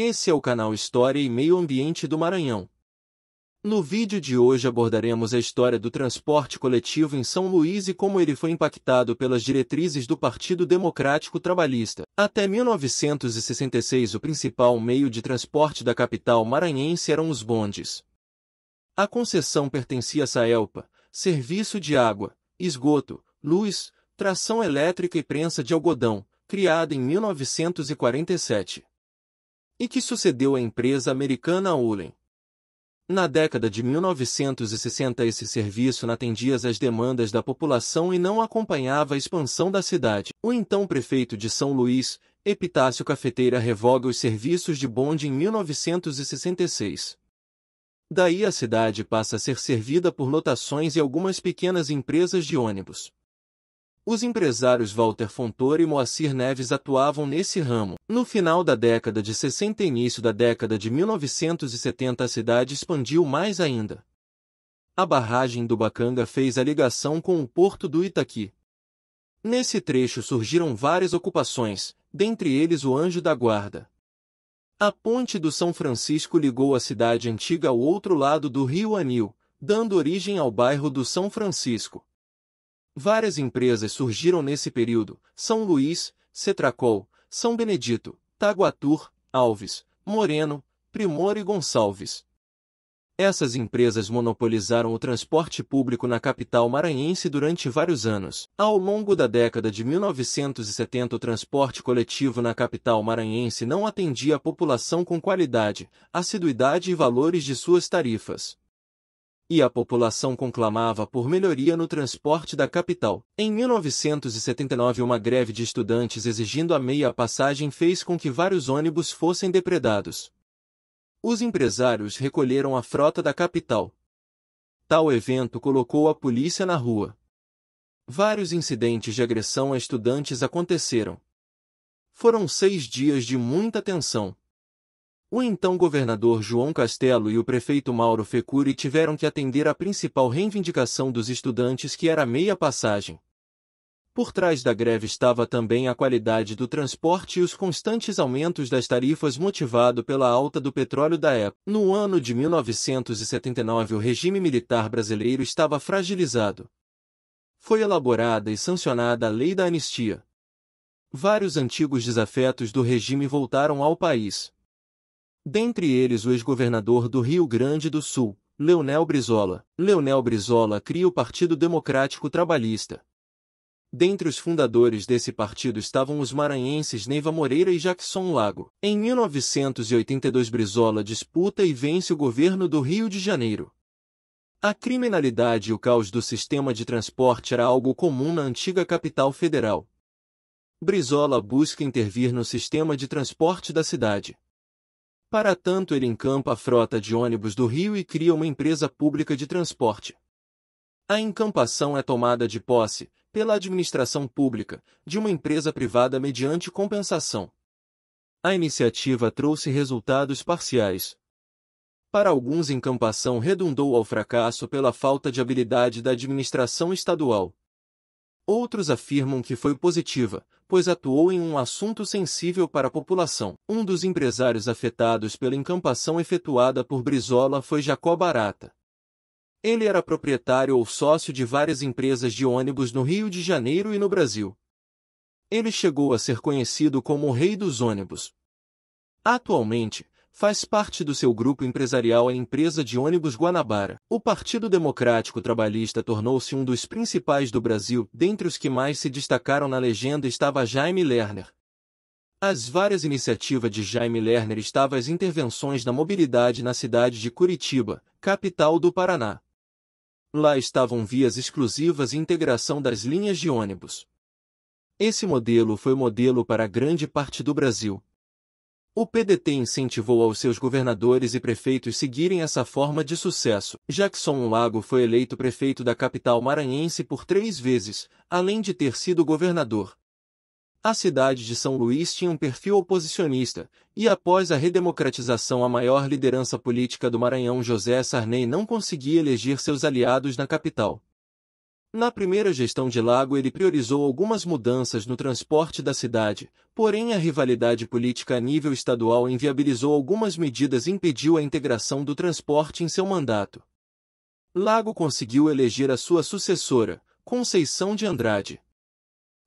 Esse é o canal História e Meio Ambiente do Maranhão. No vídeo de hoje abordaremos a história do transporte coletivo em São Luís e como ele foi impactado pelas diretrizes do Partido Democrático Trabalhista. Até 1966 o principal meio de transporte da capital maranhense eram os bondes. A concessão pertencia à Saelpa, serviço de água, esgoto, luz, tração elétrica e prensa de algodão, criada em 1947. E que sucedeu à empresa americana Ulen. Na década de 1960 esse serviço não atendia às demandas da população e não acompanhava a expansão da cidade. O então prefeito de São Luís, Epitácio Cafeteira, revoga os serviços de bonde em 1966. Daí a cidade passa a ser servida por lotações e algumas pequenas empresas de ônibus. Os empresários Walter Fontoura e Moacir Neves atuavam nesse ramo. No final da década de 60 e início da década de 1970 a cidade expandiu mais ainda. A barragem do Bacanga fez a ligação com o porto do Itaqui. Nesse trecho surgiram várias ocupações, dentre eles o Anjo da Guarda. A ponte do São Francisco ligou a cidade antiga ao outro lado do rio Anil, dando origem ao bairro do São Francisco. Várias empresas surgiram nesse período: São Luís, Cetracol, São Benedito, Taguatur, Alves, Moreno, Primor e Gonçalves. Essas empresas monopolizaram o transporte público na capital maranhense durante vários anos. Ao longo da década de 1970 o transporte coletivo na capital maranhense não atendia a população com qualidade, assiduidade e valores de suas tarifas. E a população conclamava por melhoria no transporte da capital. Em 1979 uma greve de estudantes exigindo a meia passagem fez com que vários ônibus fossem depredados. Os empresários recolheram a frota da capital. Tal evento colocou a polícia na rua. Vários incidentes de agressão a estudantes aconteceram. Foram 6 dias de muita tensão. O então governador João Castelo e o prefeito Mauro Fecuri tiveram que atender à principal reivindicação dos estudantes, que era a meia passagem. Por trás da greve estava também a qualidade do transporte e os constantes aumentos das tarifas motivado pela alta do petróleo da época. No ano de 1979 o regime militar brasileiro estava fragilizado. Foi elaborada e sancionada a Lei da Anistia. Vários antigos desafetos do regime voltaram ao país. Dentre eles o ex-governador do Rio Grande do Sul, Leonel Brizola. Leonel Brizola cria o Partido Democrático Trabalhista. Dentre os fundadores desse partido estavam os maranhenses Neiva Moreira e Jackson Lago. Em 1982 Brizola disputa e vence o governo do Rio de Janeiro. A criminalidade e o caos do sistema de transporte era algo comum na antiga capital federal. Brizola busca intervir no sistema de transporte da cidade. Para tanto ele encampa a frota de ônibus do Rio e cria uma empresa pública de transporte. A encampação é tomada de posse, pela administração pública, de uma empresa privada mediante compensação. A iniciativa trouxe resultados parciais. Para alguns a encampação redundou ao fracasso pela falta de habilidade da administração estadual. Outros afirmam que foi positiva, pois atuou em um assunto sensível para a população. Um dos empresários afetados pela encampação efetuada por Brizola foi Jacó Barata. Ele era proprietário ou sócio de várias empresas de ônibus no Rio de Janeiro e no Brasil. Ele chegou a ser conhecido como o Rei dos Ônibus. Atualmente, faz parte do seu grupo empresarial a empresa de ônibus Guanabara. O Partido Democrático Trabalhista tornou-se um dos principais do Brasil. Dentre os que mais se destacaram na legenda estava Jaime Lerner. As várias iniciativas de Jaime Lerner estavam as intervenções na mobilidade na cidade de Curitiba, capital do Paraná. Lá estavam vias exclusivas e integração das linhas de ônibus. Esse modelo foi modelo para grande parte do Brasil. O PDT incentivou aos seus governadores e prefeitos seguirem essa forma de sucesso. Jackson Lago foi eleito prefeito da capital maranhense por 3 vezes, além de ter sido governador. A cidade de São Luís tinha um perfil oposicionista, e após a redemocratização a maior liderança política do Maranhão José Sarney não conseguia eleger seus aliados na capital. Na primeira gestão de Lago ele priorizou algumas mudanças no transporte da cidade, porém a rivalidade política a nível estadual inviabilizou algumas medidas e impediu a integração do transporte em seu mandato. Lago conseguiu eleger a sua sucessora, Conceição de Andrade.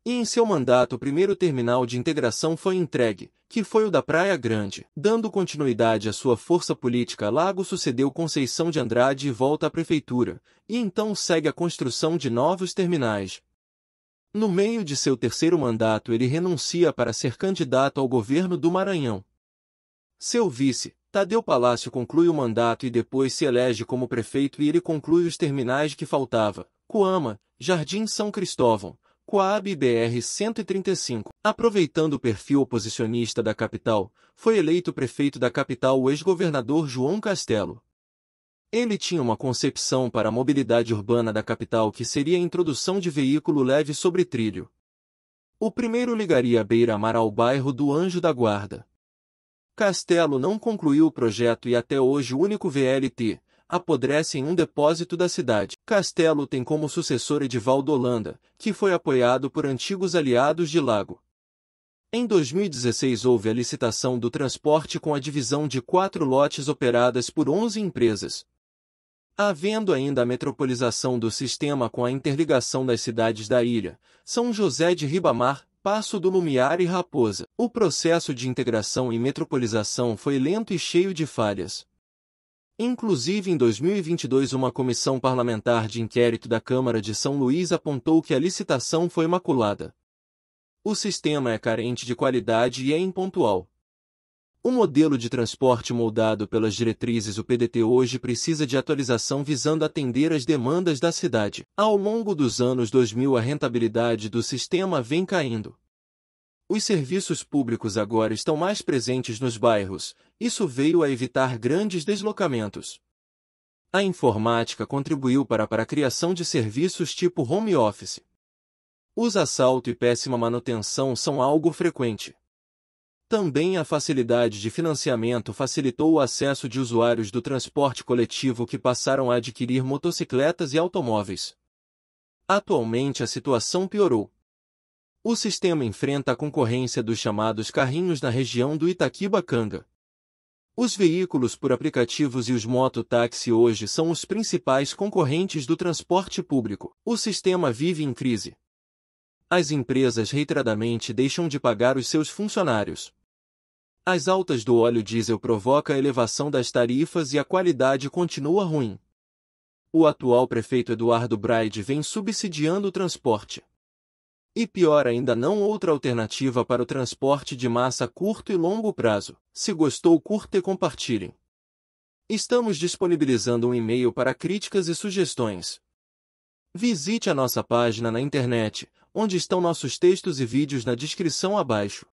E em seu mandato o primeiro terminal de integração foi entregue, que foi o da Praia Grande. Dando continuidade à sua força política, Lago sucedeu Conceição de Andrade e volta à prefeitura, e então segue a construção de novos terminais. No meio de seu terceiro mandato ele renuncia para ser candidato ao governo do Maranhão. Seu vice, Tadeu Palácio, conclui o mandato e depois se elege como prefeito e ele conclui os terminais que faltava, Coama, Jardim São Cristóvão, Coab e BR-135. Aproveitando o perfil oposicionista da capital, foi eleito prefeito da capital o ex-governador João Castelo. Ele tinha uma concepção para a mobilidade urbana da capital que seria a introdução de veículo leve sobre trilho. O primeiro ligaria a Beira-Mar ao bairro do Anjo da Guarda. Castelo não concluiu o projeto e até hoje o único VLT apodrece em um depósito da cidade. Castelo tem como sucessor Edivaldo Holanda, que foi apoiado por antigos aliados de Lago. Em 2016 houve a licitação do transporte com a divisão de 4 lotes operadas por 11 empresas. Havendo ainda a metropolização do sistema com a interligação das cidades da ilha, São José de Ribamar, Passo do Lumiar e Raposa. O processo de integração e metropolização foi lento e cheio de falhas. Inclusive em 2022 uma comissão parlamentar de inquérito da Câmara de São Luís apontou que a licitação foi maculada. O sistema é carente de qualidade e é impontual. O modelo de transporte moldado pelas diretrizes do PDT hoje precisa de atualização visando atender às demandas da cidade. Ao longo dos anos 2000 a rentabilidade do sistema vem caindo. Os serviços públicos agora estão mais presentes nos bairros, isso veio a evitar grandes deslocamentos. A informática contribuiu para a criação de serviços tipo home office. Os assaltos e péssima manutenção são algo frequente. Também a facilidade de financiamento facilitou o acesso de usuários do transporte coletivo que passaram a adquirir motocicletas e automóveis. Atualmente a situação piorou. O sistema enfrenta a concorrência dos chamados carrinhos na região do Itaquibacanga. Os veículos por aplicativos e os mototáxi hoje são os principais concorrentes do transporte público. O sistema vive em crise. As empresas reiteradamente deixam de pagar os seus funcionários. As altas do óleo diesel provocam a elevação das tarifas e a qualidade continua ruim. O atual prefeito Eduardo Braide vem subsidiando o transporte. E pior ainda, não outra alternativa para o transporte de massa a curto e longo prazo. Se gostou, curta e compartilhem. Estamos disponibilizando um e-mail para críticas e sugestões. Visite a nossa página na internet, onde estão nossos textos e vídeos na descrição abaixo.